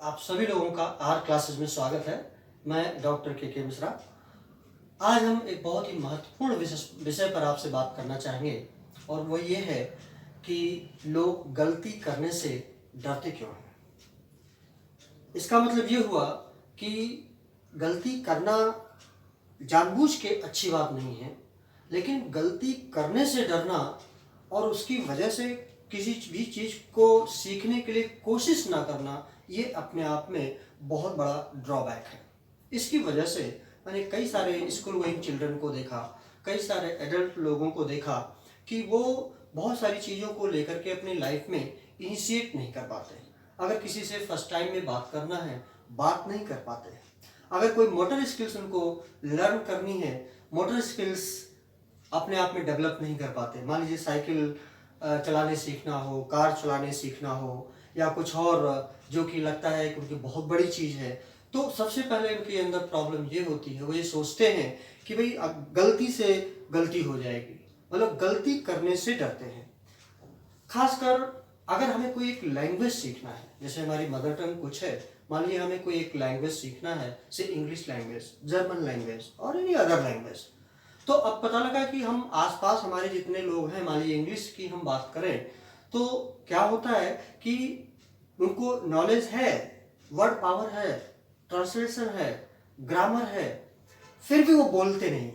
आप सभी लोगों का आर क्लासेस में स्वागत है। मैं डॉक्टर के मिश्रा। आज हम एक बहुत ही महत्वपूर्ण विषय पर आपसे बात करना चाहेंगे और वो ये है कि लोग गलती करने से डरते क्यों हैं। इसका मतलब ये हुआ कि गलती करना जानबूझ के अच्छी बात नहीं है, लेकिन गलती करने से डरना और उसकी वजह से किसी भी चीज़ को सीखने के लिए कोशिश ना करना, ये अपने आप में बहुत बड़ा ड्रॉबैक है। इसकी वजह से मैंने कई सारे स्कूल गोइंग चिल्ड्रन को देखा, कई सारे एडल्ट लोगों को देखा कि वो बहुत सारी चीज़ों को लेकर के अपनी लाइफ में इनिशिएट नहीं कर पाते। अगर किसी से फर्स्ट टाइम में बात करना है, बात नहीं कर पाते। अगर कोई मोटर स्किल्स उनको लर्न करनी है, मोटर स्किल्स अपने आप में डेवलप नहीं कर पाते। मान लीजिए साइकिल चलाने सीखना हो, कार चलाने सीखना हो या कुछ और जो कि लगता है कि उनकी बहुत बड़ी चीज़ है, तो सबसे पहले उनके अंदर प्रॉब्लम ये होती है, वो ये सोचते हैं कि भाई गलती से गलती हो जाएगी, मतलब गलती करने से डरते हैं। खासकर अगर हमें कोई एक लैंग्वेज सीखना है, जैसे हमारी मदर टंग कुछ है, मान लीजिए हमें कोई एक लैंग्वेज सीखना है, से इंग्लिश लैंग्वेज, जर्मन लैंग्वेज और एनी अदर लैंग्वेज, तो अब पता लगा कि हम आसपास हमारे जितने लोग हैं, मान लीजिए इंग्लिश की हम बात करें, तो क्या होता है कि उनको नॉलेज है, वर्ड पावर है, ट्रांसलेशन है, ग्रामर है, फिर भी वो बोलते नहीं।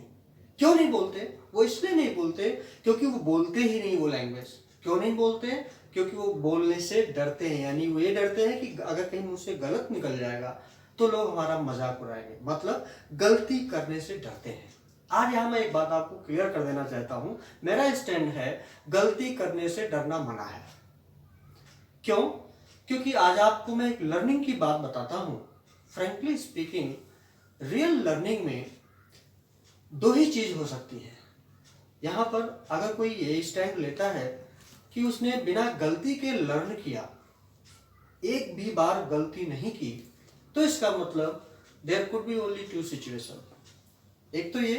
क्यों नहीं बोलते? वो इसलिए नहीं बोलते क्योंकि वो बोलते ही नहीं वो लैंग्वेज। क्यों नहीं बोलते? क्योंकि वो बोलने से डरते हैं। यानी वो ये डरते हैं कि अगर कहीं मुझसे गलत निकल जाएगा तो लोग हमारा मजाक उड़ाएंगे, मतलब गलती करने से डरते हैं। आज यहाँ मैं एक बात आपको क्लियर कर देना चाहता हूं। मेरा स्टैंड है, गलती करने से डरना मना है। क्यों? क्योंकि आज आपको मैं एक लर्निंग की बात बताता हूं। फ्रेंकली स्पीकिंग, रियल लर्निंग में दो ही चीज हो सकती है। यहां पर अगर कोई ये स्टैंड लेता है कि उसने बिना गलती के लर्न किया, एक भी बार गलती नहीं की, तो इसका मतलब there could be only two situation. एक तो ये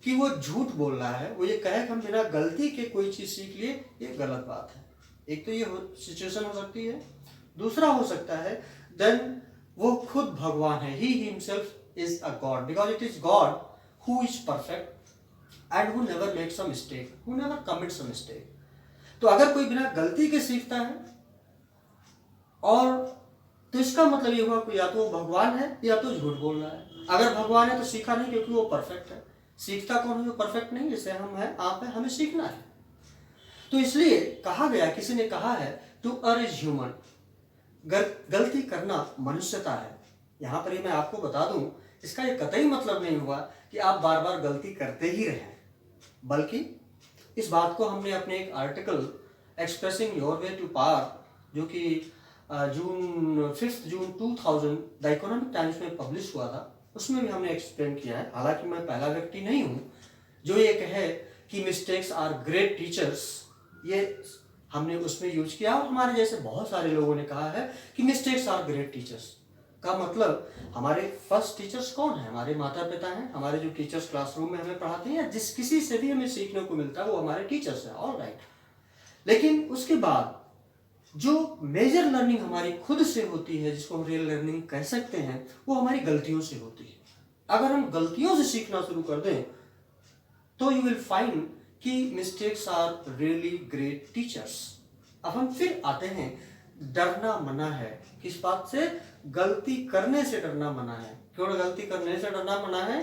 कि वो झूठ बोल रहा है, वो ये कहे कि हम बिना गलती के कोई चीज सीख लिए, ये गलत बात है। एक तो ये सिचुएशन हो सकती है। दूसरा हो सकता है देन वो खुद भगवान है, he himself is a God, because it is God who is perfect and who never makes a mistake, who never commits a mistake. तो अगर कोई बिना गलती के सीखता है, और तो इसका मतलब ये हुआ कि या तो वो भगवान है या तो झूठ बोल रहा है। अगर भगवान है तो सीखा नहीं, क्योंकि वो परफेक्ट है। सीखता कौन है? जो परफेक्ट नहीं, जैसे हम हैं, आप हैं, हमें सीखना है। तो इसलिए कहा गया, किसी ने कहा है, टू अर्र इज ह्यूमन, गलती करना मनुष्यता है। यहां पर ही मैं आपको बता दूं, इसका ये कतई मतलब नहीं हुआ कि आप बार बार गलती करते ही रहें, बल्कि इस बात को हमने अपने एक article expressing your way to power, जो कि June 5 June 2000 the economic times में पब्लिश हुआ था, उसमें भी हमने एक्सप्लेन किया है। हालांकि मैं पहला व्यक्ति नहीं हूं जो ये कहे कि मिस्टेक्स आर ग्रेट टीचर्स, ये हमने उसमें यूज किया, और हमारे जैसे बहुत सारे लोगों ने कहा है कि मिस्टेक्स आर ग्रेट टीचर्स। का मतलब हमारे फर्स्ट टीचर्स कौन है? हमारे माता पिता हैं। हमारे जो टीचर्स क्लासरूम में हमें पढ़ाते हैं, या जिस किसी से भी हमें सीखने को मिलता है, वो हमारे टीचर्स हैं, ऑल राइट। लेकिन उसके बाद जो मेजर लर्निंग हमारी खुद से होती है, जिसको हम रियल लर्निंग कह सकते हैं, वो हमारी गलतियों से होती है। अगर हम गलतियों से सीखना शुरू कर दें तो यू विल फाइंड कि mistakes are really great teachers. अब हम फिर आते हैं, डरना मना है। किस बात से? गलती करने से डरना मना है। क्यों गलती करने से डरना मना है?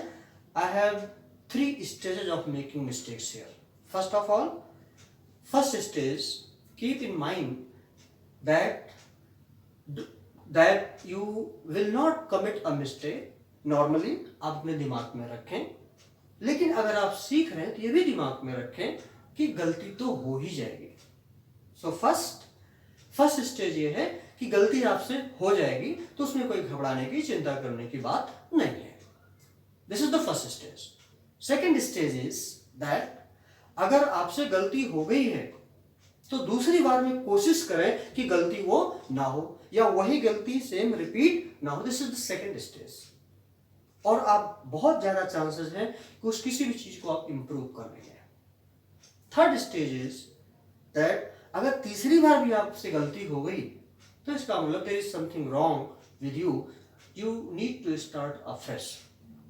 I have 3 stages of making mistakes here. First of all, first stage, keep in mind that you will not commit a mistake. Normally आप अपने दिमाग में रखें, लेकिन अगर आप सीख रहे हैं तो ये भी दिमाग में रखें कि गलती तो हो ही जाएगी। सो फर्स्ट स्टेज ये है कि गलती आपसे हो जाएगी, तो उसमें कोई घबराने की, चिंता करने की बात नहीं है। This is the first stage. Second stage is that अगर आपसे गलती हो गई है तो दूसरी बार में कोशिश करें कि गलती वो ना हो, या वही गलती सेम रिपीट ना हो। This is the second stage. और आप बहुत ज्यादा चांसेस हैं कि उस किसी भी चीज को आप इंप्रूव कर लेंगे। थर्ड स्टेज इज दैट अगर तीसरी बार भी आपसे गलती हो गई तो इसका मतलब there is something wrong with you, you need to start afresh.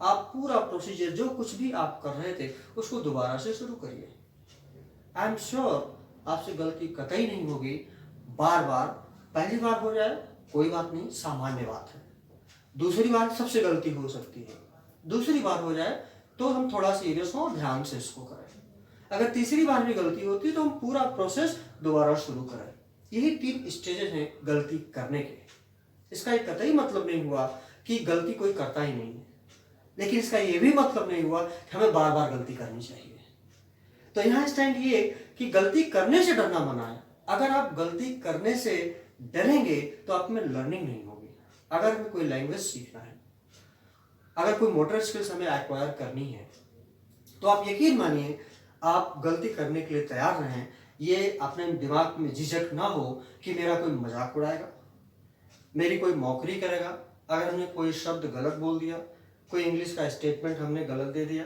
आप पूरा प्रोसीजर जो कुछ भी आप कर रहे थे उसको दोबारा से शुरू करिए। आई एम श्योर आपसे गलती कतई नहीं होगी, बार बार। पहली बार हो जाए कोई बात नहीं, सामान्य बात है। दूसरी बार सबसे गलती हो सकती है, दूसरी बार हो जाए तो हम थोड़ा सीरियस हों और ध्यान से इसको करें। अगर तीसरी बार भी गलती होती है तो हम पूरा प्रोसेस दोबारा शुरू करें। यही 3 स्टेजेस हैं गलती करने के। इसका एक कतई मतलब नहीं हुआ कि गलती कोई करता ही नहीं है, लेकिन इसका ये भी मतलब नहीं हुआ कि हमें बार बार गलती करनी चाहिए। तो यहाँ स्टैंड ये कि गलती करने से डरना मना है। अगर आप गलती करने से डरेंगे तो आप में लर्निंग नहीं होगी। अगर हमें कोई लैंग्वेज सीखना है, अगर कोई मोटर स्किल्स हमें एक्वायर करनी है, तो आप यकीन मानिए आप गलती करने के लिए तैयार रहें। ये अपने दिमाग में झिझक ना हो कि मेरा कोई मजाक उड़ाएगा, मेरी कोई मौकरी करेगा अगर हमने कोई शब्द गलत बोल दिया, कोई इंग्लिश का स्टेटमेंट हमने गलत दे दिया,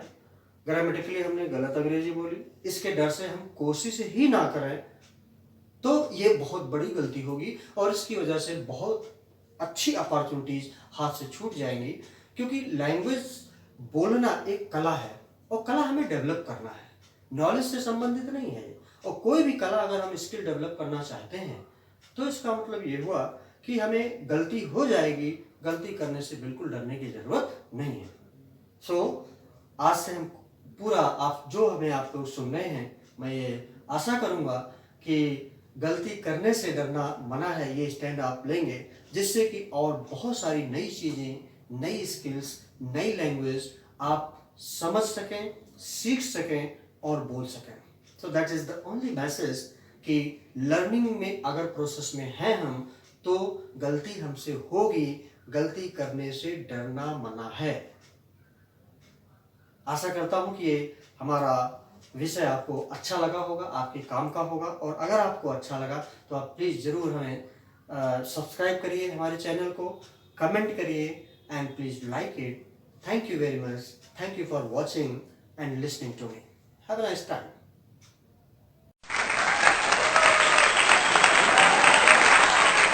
ग्रामेटिकली हमने गलत अंग्रेजी बोली। इसके डर से हम कोशिश ही ना करें तो ये बहुत बड़ी गलती होगी और इसकी वजह से बहुत अच्छी अपॉर्चुनिटीज हाथ से छूट जाएंगी। क्योंकि लैंग्वेज बोलना एक कला है और कला हमें डेवलप करना है, नॉलेज से संबंधित नहीं है। और कोई भी कला अगर हम स्किल डेवलप करना चाहते हैं तो इसका मतलब ये हुआ कि हमें गलती हो जाएगी, गलती करने से बिल्कुल डरने की जरूरत नहीं है। सो आज से हम पूरा आप जो हमें आप लोग सुन रहे हैं, मैं ये आशा करूंगा कि गलती करने से डरना मना है, ये स्टैंड आप लेंगे, जिससे कि और बहुत सारी नई चीज़ें, नई स्किल्स, नई लैंग्वेज आप समझ सकें, सीख सकें और बोल सकें। So that is the only message कि लर्निंग में अगर प्रोसेस में हैं हम तो गलती हमसे होगी, गलती करने से डरना मना है। आशा करता हूँ कि ये हमारा विषय आपको अच्छा लगा होगा, आपके काम का होगा। और अगर आपको अच्छा लगा तो आप प्लीज़ ज़रूर हमें सब्सक्राइब करिए हमारे चैनल को, कमेंट करिए and please like it. Thank you very much. Thank you for watching and listening to me. Have a nice time.